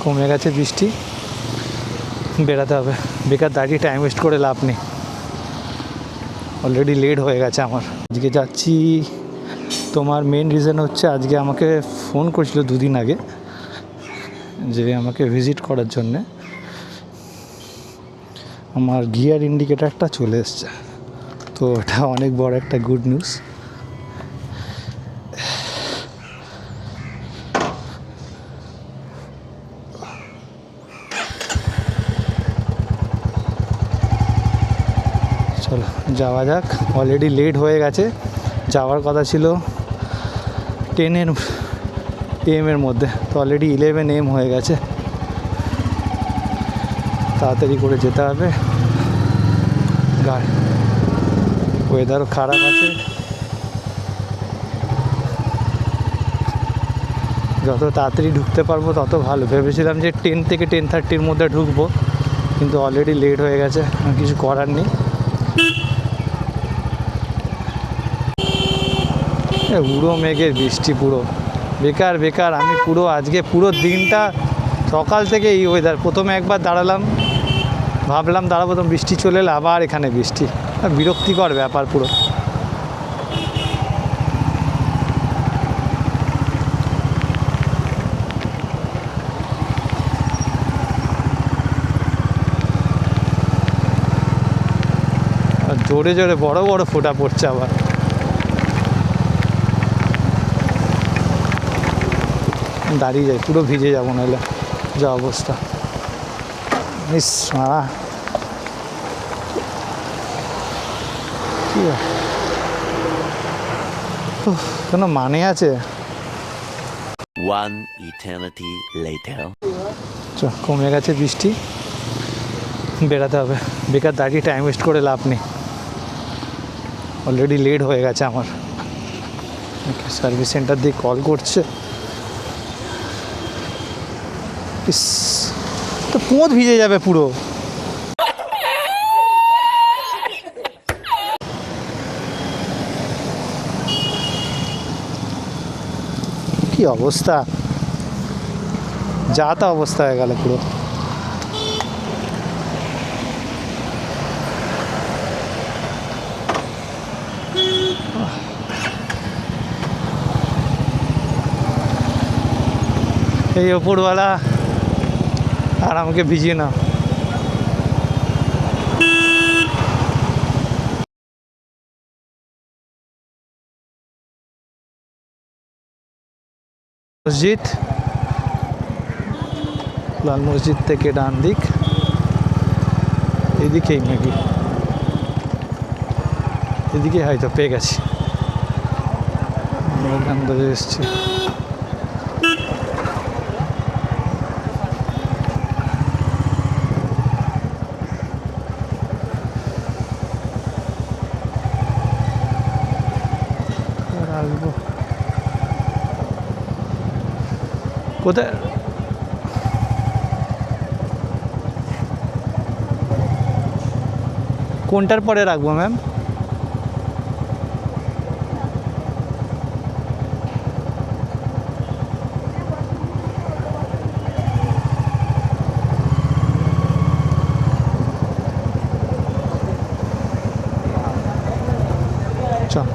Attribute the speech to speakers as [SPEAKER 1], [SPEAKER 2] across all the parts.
[SPEAKER 1] কমে গেছে বৃষ্টি, বেরাতে হবে। বেকার দাঁড়িয়ে টাইম ওয়েস্ট করে লাভ নেই, অলরেডি লেট হয়ে গেছে আমার। আজকে যাচ্ছি, তোমার মেন রিজন হচ্ছে আজকে আমাকে ফোন করেছিল 2 দিন আগে যে আমাকে ভিজিট করার জন্যে। আমার গিয়ার ইন্ডিকেটারটা চলে এসছে, তো এটা অনেক বড় একটা গুড নিউজ। চলো যাওয়া যাক, অলরেডি লেট হয়ে গেছে। যাওয়ার কথা ছিল 10 AM মধ্যে, তো অলরেডি 11 AM হয়ে গেছে। তাড়াতাড়ি করে যেতে হবে, ওয়েদারও খারাপ আছে। যত তাড়াতাড়ি ঢুকতে পারবো তত ভালো। ভেবেছিলাম যে 10 থেকে 10:30 মধ্যে ঢুকবো, কিন্তু অলরেডি লেট হয়ে গেছে, কিছু করার নেই। উড়ো মেঘের বৃষ্টি, পুরো বেকার বেকার। আমি পুরো আজকে পুরো দিনটা সকাল থেকে এই ওয়েদার। প্রথমে একবার দাঁড়ালাম, ভাবলাম দাঁড়াবো, তো বৃষ্টি চলে এলো, আবার এখানে বৃষ্টি। বিরক্তিকর ব্যাপার পুরো। জোরে জোরে বড় বড় ফোঁটা পড়ছে আবার। দাঁড়িয়ে যাই, পুরো ভিজে যাবো নাহলে, যা অবস্থা। ইস মারা, কোনো মানে আছে? কমে গেছে বৃষ্টি, বেরাতে হবে। বেকার দাঁড়িয়ে টাইম ওয়েস্ট করে লাভ নেই, অলরেডি লেট হয়ে গেছে আমার। সার্ভিস সেন্টার দিয়ে কল করছে। ইস, তো পোঁত ভিজে যাবে পুরো। কি অবস্থা, যা তা অবস্থা হয়ে গেল পুরো। এই ওপরওয়ালা আর আমাকে ভিজিয়ে না। মসজিদ, লাল মসজিদ থেকে ডান দিক, এদিকেই নাকি, এদিকে হয়তো পেয়ে গেছি। ওখান ধরে এসছি। আসবো কোথায়? কোনটার পরে রাখবো ম্যাম? চল,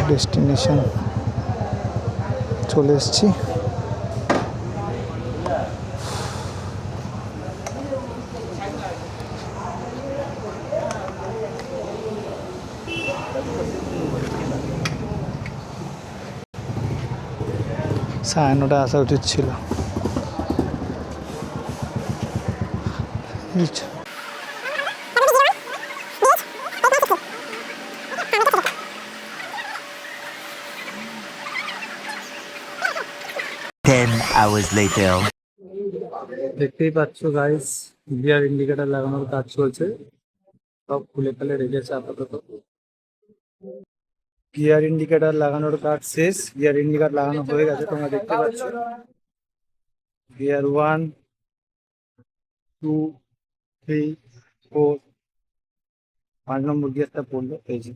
[SPEAKER 1] ডেস্টিনেশন চলে এসছি। সাড়ে 9টায় আসা উচিত ছিল। দেখতেই পাচ্ছ গাইস, গিয়ার ইন্ডিকেটার লাগানোর কাজ চলছে। সব খুলে ফেলে রেখেছে আপাতত। গিয়ার ইন্ডিকেটার লাগানোর কাজ শেষ, গিয়ার ইন্ডিকেটার লাগানো হয়ে গেছে, তোমরা দেখতে পাচ্ছ। গিয়ার 1, 2, 3, 4, 5 নম্বর গিয়ারটা পড়লো, এই যে